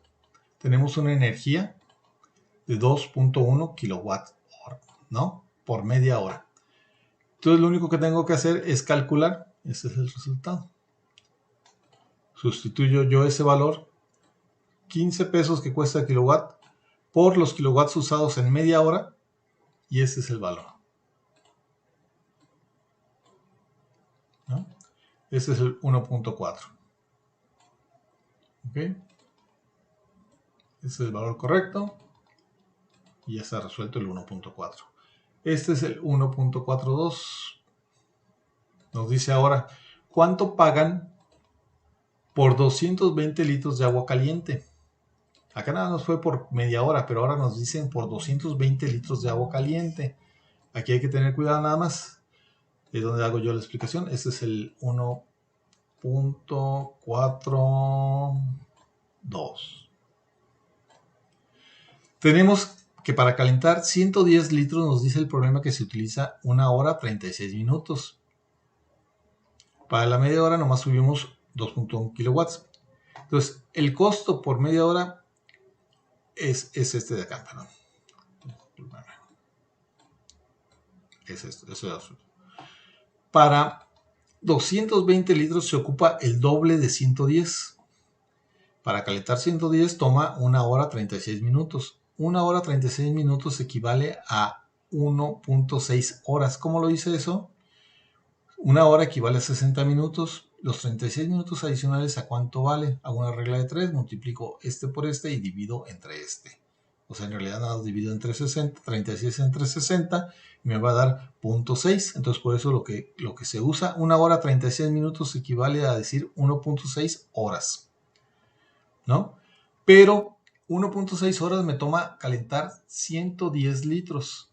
S1: tenemos una energía de 2.1 kilowatt hora, ¿no? Por media hora. Entonces lo único que tengo que hacer es calcular. Ese es el resultado. Sustituyo yo ese valor, 15 pesos que cuesta el kilowatt, por los kilowatts usados en media hora, y ese es el valor, ¿no? Ese es el 1.4. ¿Ok? Ese es el valor correcto. Y ya está resuelto el 1.4. Este es el 1.42. Nos dice ahora, ¿cuánto pagan por 220 litros de agua caliente? Acá nada nos fue por media hora, pero ahora nos dicen por 220 litros de agua caliente. Aquí hay que tener cuidado nada más. Es donde hago yo la explicación. Este es el 1.42. Tenemos que para calentar 110 litros nos dice el problema que se utiliza 1 hora 36 minutos. Para la media hora nomás subimos 2.1 kilowatts. Entonces, el costo por media hora es este de acá, perdón. Es esto, eso es. Para 220 litros se ocupa el doble de 110. Para calentar 110 toma 1 hora 36 minutos. 1 hora 36 minutos equivale a 1.6 horas. ¿Cómo lo hice eso? 1 hora equivale a 60 minutos. Los 36 minutos adicionales, ¿a cuánto vale? Hago una regla de 3, multiplico este por este y divido entre este. O sea, en realidad nada, divido entre 60, 36 entre 60 y me va a dar 0.6. Entonces, por eso lo que se usa, 1 hora 36 minutos equivale a decir 1.6 horas, ¿no? Pero 1.6 horas me toma calentar 110 litros.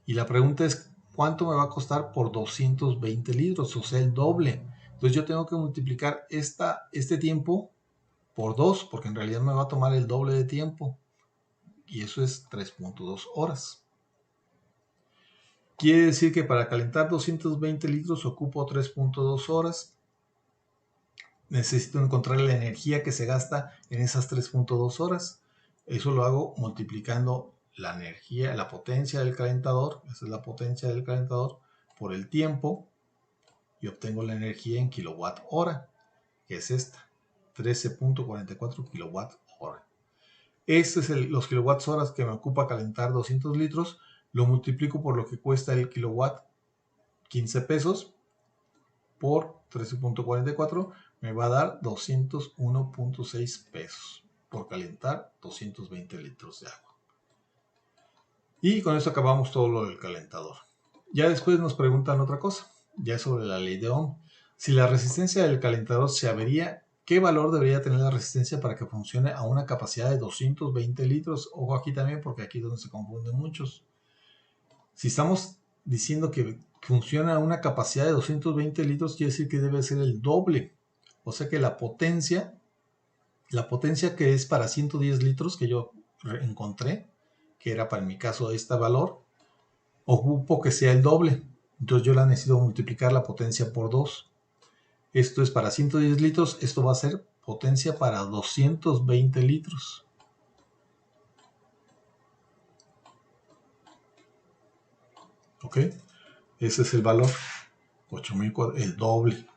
S1: Y la pregunta es, ¿cuánto me va a costar por 220 litros? O sea, el doble. Entonces yo tengo que multiplicar este tiempo por 2, porque en realidad me va a tomar el doble de tiempo. Y eso es 3.2 horas. Quiere decir que para calentar 220 litros ocupo 3.2 horas. Necesito encontrar la energía que se gasta en esas 3.2 horas. Eso lo hago multiplicando la energía, la potencia del calentador, esa es la potencia del calentador, por el tiempo, y obtengo la energía en kilowatt hora, que es esta, 13.44 kilowatt hora. Este es los kilowatts horas que me ocupa calentar 200 litros, lo multiplico por lo que cuesta el kilowatt, 15 pesos, por 13.44, me va a dar 201.6 pesos por calentar 220 litros de agua. Y con esto acabamos todo lo del calentador. Ya después nos preguntan otra cosa, ya sobre la ley de Ohm. Si la resistencia del calentador se avería, ¿qué valor debería tener la resistencia para que funcione a una capacidad de 220 litros? Ojo aquí también, porque aquí es donde se confunden muchos. Si estamos diciendo que funciona a una capacidad de 220 litros, quiere decir que debe ser el doble. O sea que la potencia que es para 110 litros, que yo encontré, que era para mi caso este valor, ocupo que sea el doble. Entonces yo la necesito multiplicar la potencia por 2. Esto es para 110 litros, esto va a ser potencia para 220 litros. ¿Ok? Ese es el valor, 8000, el doble.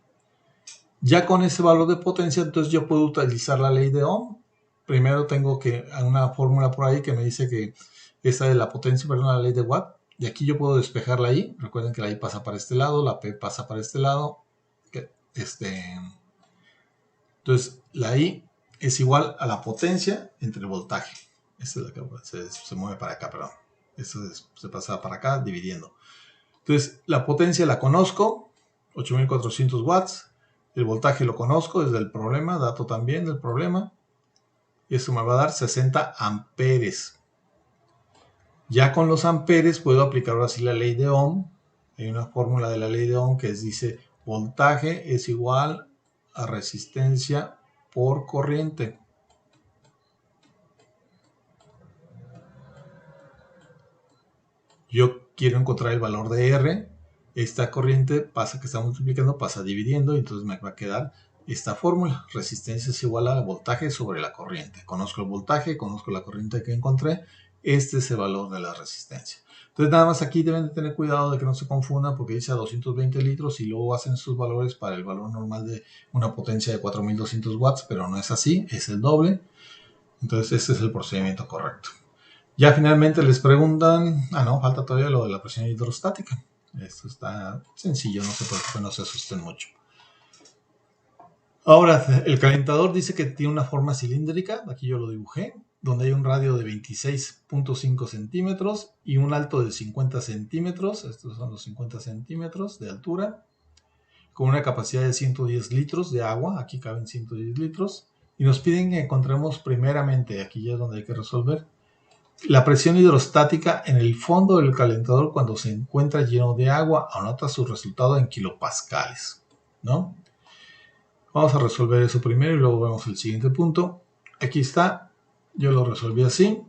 S1: Ya con ese valor de potencia, entonces yo puedo utilizar la ley de Ohm primero tengo que una fórmula por ahí que me dice que esta es la potencia, perdón, la ley de Watt. Y aquí yo puedo despejar la I. Recuerden que la I pasa para este lado, la P pasa para este lado. Entonces, la I es igual a la potencia entre el voltaje. Esta es la que se mueve para acá, perdón. Esto se pasa para acá dividiendo. Entonces, la potencia la conozco, 8400 watts. El voltaje lo conozco desde el problema, dato también del problema. Y esto me va a dar 60 amperes. Ya con los amperes puedo aplicar ahora sí la ley de Ohm. Hay una fórmula de la ley de Ohm que dice voltaje es igual a resistencia por corriente. Yo quiero encontrar el valor de R. Esta corriente pasa que está multiplicando, pasa dividiendo, y entonces me va a quedar esta fórmula. Resistencia es igual a voltaje sobre la corriente. Conozco el voltaje, conozco la corriente que encontré. Este es el valor de la resistencia. Entonces nada más aquí deben de tener cuidado de que no se confundan, porque dice a 220 litros y luego hacen sus valores para el valor normal de una potencia de 4200 watts, pero no es así, es el doble. Entonces este es el procedimiento correcto. Ya finalmente les preguntan, no, falta todavía lo de la presión hidrostática. Esto está sencillo, no se preocupen, no se asusten mucho. Ahora, el calentador dice que tiene una forma cilíndrica, aquí yo lo dibujé, donde hay un radio de 26.5 centímetros y un alto de 50 centímetros, estos son los 50 centímetros de altura, con una capacidad de 110 litros de agua, aquí caben 110 litros, y nos piden que encontremos primeramente, aquí ya es donde hay que resolver, la presión hidrostática en el fondo del calentador cuando se encuentra lleno de agua. Anota su resultado en kilopascales, ¿no? Vamos a resolver eso primero y luego vemos el siguiente punto. Aquí está, yo lo resolví así.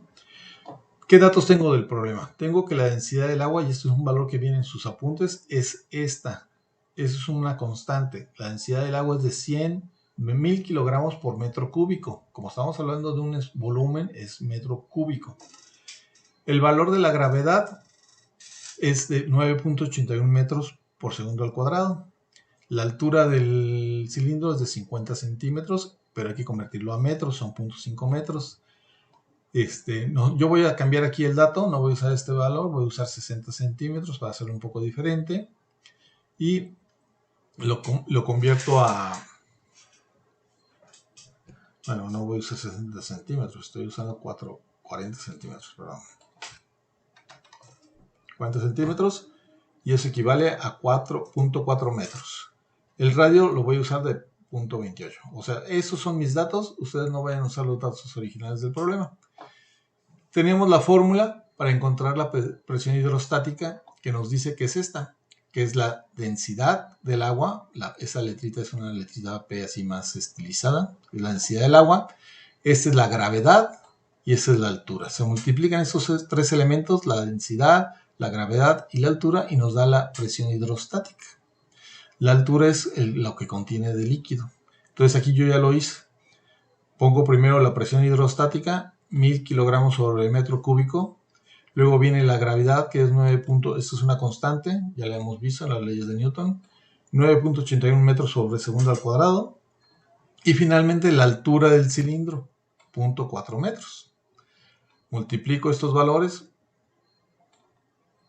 S1: ¿Qué datos tengo del problema? Tengo que la densidad del agua, y esto es un valor que viene en sus apuntes, es esta. Eso es una constante. La densidad del agua es de 1000 kilogramos por metro cúbico. Como estamos hablando de un volumen, es metro cúbico. El valor de la gravedad es de 9.81 metros por segundo al cuadrado. La altura del cilindro es de 50 centímetros, pero hay que convertirlo a metros, son 0.5 metros. Yo voy a cambiar aquí el dato, no voy a usar este valor, voy a usar 60 centímetros para hacerlo un poco diferente. Y lo convierto a... Bueno, no voy a usar 60 centímetros, estoy usando 40 centímetros, perdón. 40 centímetros, y eso equivale a 4.4 metros. El radio lo voy a usar de 0.28. O sea, esos son mis datos. Ustedes no vayan a usar los datos originales del problema. Tenemos la fórmula para encontrar la presión hidrostática, que nos dice que es esta, que es la densidad del agua. Esa letrita es una letrita P así más estilizada, es la densidad del agua. Esta es la gravedad y esta es la altura. Se multiplican esos tres elementos, la densidad, la gravedad y la altura, y nos da la presión hidrostática. La altura es lo que contiene de líquido. Entonces aquí yo ya lo hice. Pongo primero la presión hidrostática, 1000 kilogramos sobre el metro cúbico. Luego viene la gravedad, que es 9. Esto es una constante, ya la hemos visto en las leyes de Newton. 9.81 metros sobre segundo al cuadrado. Y finalmente la altura del cilindro, 0.4 metros. Multiplico estos valores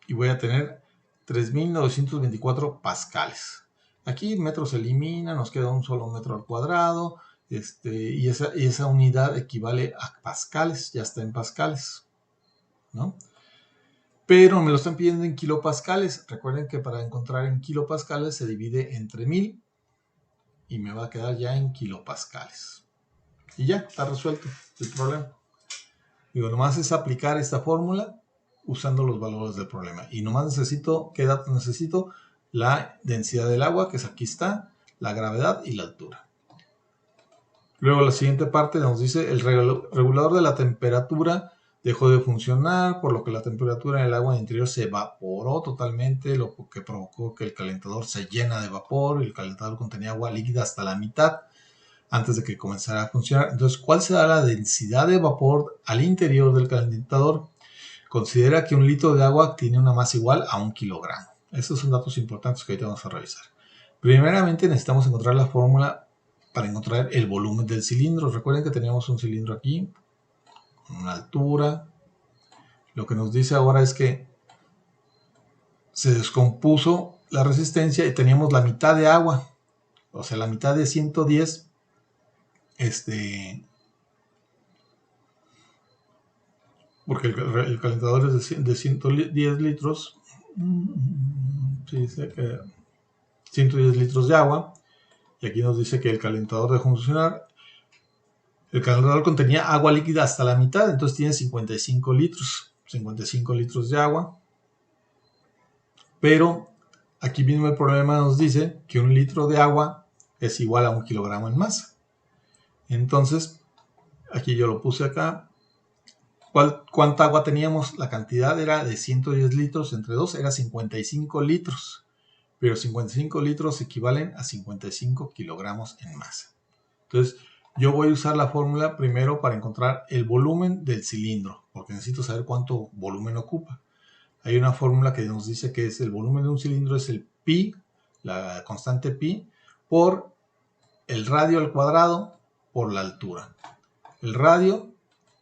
S1: y voy a tener 3.924 pascales. Aquí metros se elimina, nos queda un solo metro al cuadrado, y esa unidad equivale a pascales, ya está en pascales, ¿no? Pero me lo están pidiendo en kilopascales. Recuerden que para encontrar en kilopascales se divide entre 1000 y me va a quedar ya en kilopascales. Y ya, está resuelto el problema. Digo, nomás es aplicar esta fórmula usando los valores del problema. Y nomás necesito, ¿qué datos necesito? La densidad del agua, que es aquí está, la gravedad y la altura. Luego la siguiente parte nos dice el regulador de la temperatura dejó de funcionar, por lo que la temperatura en el agua interior se evaporó totalmente, lo que provocó que el calentador se llena de vapor. El calentador contenía agua líquida hasta la mitad antes de que comenzara a funcionar. Entonces, ¿cuál será la densidad de vapor al interior del calentador? Considera que un litro de agua tiene una masa igual a 1 kilogramo. Estos son datos importantes que ahorita vamos a revisar. Primeramente necesitamos encontrar la fórmula para encontrar el volumen del cilindro. Recuerden que teníamos un cilindro aquí, con una altura. Lo que nos dice ahora es que se descompuso la resistencia y teníamos la mitad de agua. O sea, la mitad de 110, porque el calentador es de 110 litros. Sí, dice que 110 litros de agua. Y aquí nos dice que el calentador dejó de funcionar. El calentador contenía agua líquida hasta la mitad, entonces tiene 55 litros. 55 litros de agua. Pero aquí mismo el problema nos dice que 1 litro de agua es igual a 1 kilogramo en masa. Entonces, aquí yo lo puse acá. ¿Cuánta agua teníamos? La cantidad era de 110 litros entre 2, era 55 litros. Pero 55 litros equivalen a 55 kilogramos en masa. Entonces, yo voy a usar la fórmula primero para encontrar el volumen del cilindro, porque necesito saber cuánto volumen ocupa. Hay una fórmula que nos dice que es el volumen de un cilindro, es el pi, la constante pi, por el radio al cuadrado por la altura. El radio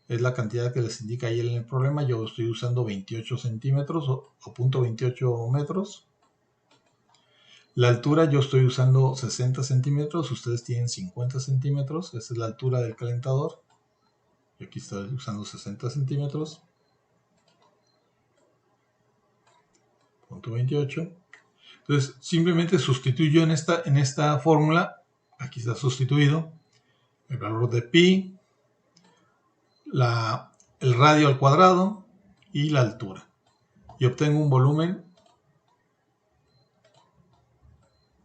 S1: es la cantidad que les indica ahí en el problema. Yo estoy usando 28 centímetros o 0.28 metros. La altura yo estoy usando 60 centímetros, ustedes tienen 50 centímetros, esa es la altura del calentador. Y aquí estoy usando 60 centímetros. 0.28. Entonces simplemente sustituyo en esta fórmula, aquí está sustituido, el valor de pi, el radio al cuadrado y la altura. Y obtengo un volumen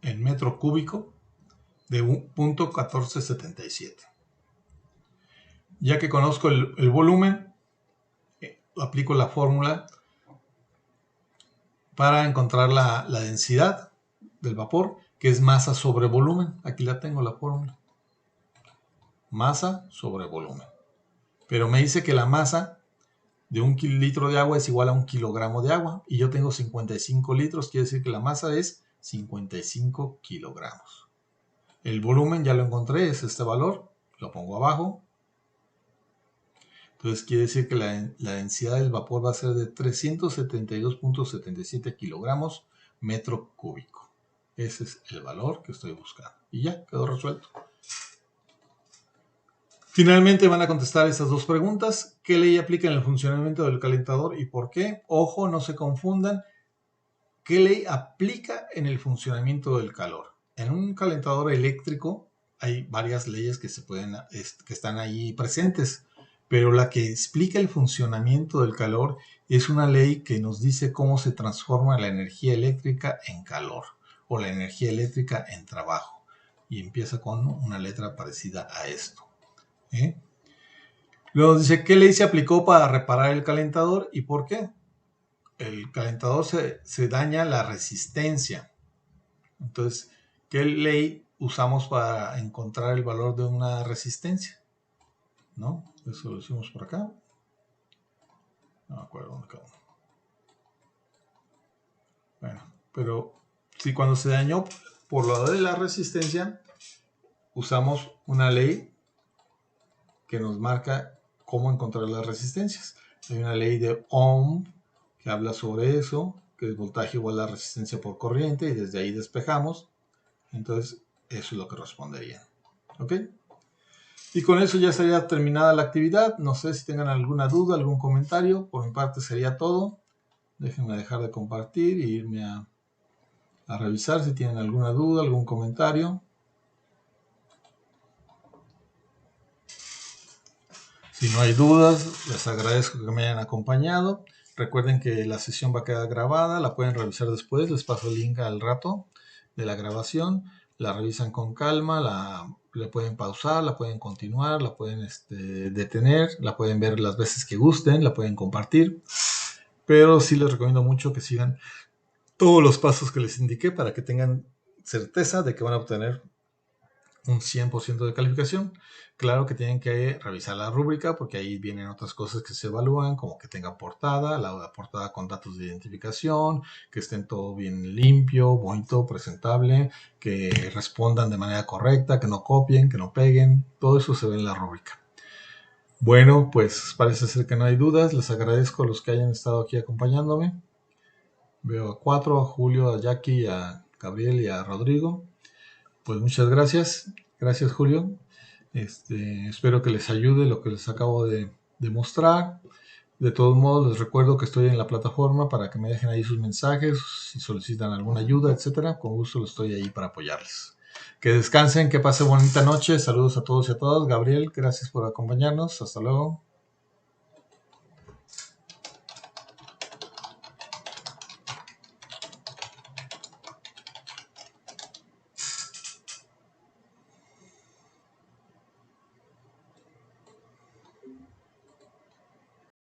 S1: en metro cúbico de 1.1477. Ya que conozco el volumen, aplico la fórmula para encontrar la densidad del vapor, que es masa sobre volumen. Aquí la tengo, la fórmula. Masa sobre volumen. Pero me dice que la masa de 1 litro de agua es igual a 1 kilogramo de agua. Y yo tengo 55 litros, quiere decir que la masa es 55 kilogramos. El volumen ya lo encontré, es este valor. Lo pongo abajo. Entonces quiere decir que la densidad del vapor va a ser de 372.77 kilogramos metro cúbico. Ese es el valor que estoy buscando. Y ya, quedó resuelto. Finalmente van a contestar estas dos preguntas. ¿Qué ley aplica en el funcionamiento del calentador y por qué? Ojo, no se confundan. ¿Qué ley aplica en el funcionamiento del calor? En un calentador eléctrico hay varias leyes que están ahí presentes. Pero la que explica el funcionamiento del calor es una ley que nos dice cómo se transforma la energía eléctrica en calor o la energía eléctrica en trabajo. Y empieza con una letra parecida a esto. Luego dice, ¿qué ley se aplicó para reparar el calentador y por qué? El calentador se daña la resistencia. Entonces, ¿qué ley usamos para encontrar el valor de una resistencia? ¿No? Eso lo hicimos por acá. No me acuerdo dónde quedó. Bueno, pero si cuando se dañó por lo de la resistencia, usamos una ley que nos marca cómo encontrar las resistencias. Hay una ley de Ohm que habla sobre eso, que es voltaje igual a resistencia por corriente, y desde ahí despejamos. Entonces, eso es lo que respondería. ¿Ok? Y con eso ya estaría terminada la actividad. No sé si tengan alguna duda, algún comentario. Por mi parte sería todo. Déjenme dejar de compartir e irme a revisar si tienen alguna duda, algún comentario. Si no hay dudas, les agradezco que me hayan acompañado. Recuerden que la sesión va a quedar grabada, la pueden revisar después. Les paso el link al rato de la grabación. La revisan con calma, la pueden pausar, la pueden continuar, la pueden detener, la pueden ver las veces que gusten, la pueden compartir. Pero sí les recomiendo mucho que sigan todos los pasos que les indiqué para que tengan certeza de que van a obtener un 100% de calificación. Claro que tienen que revisar la rúbrica porque ahí vienen otras cosas que se evalúan, como que tenga portada, la portada con datos de identificación, que estén todo bien limpio, bonito, presentable, que respondan de manera correcta, que no copien, que no peguen. Todo eso se ve en la rúbrica. Bueno, pues parece ser que no hay dudas. Les agradezco a los que hayan estado aquí acompañándome. Veo a 4, a Julio, a Jackie, a Gabriel y a Rodrigo. Pues muchas gracias. Gracias, Julio. Espero que les ayude lo que les acabo de mostrar. De todos modos, les recuerdo que estoy en la plataforma para que me dejen ahí sus mensajes, si solicitan alguna ayuda, etcétera. Con gusto estoy ahí para apoyarles. Que descansen, que pasen bonita noche. Saludos a todos y a todas. Gabriel, gracias por acompañarnos. Hasta luego.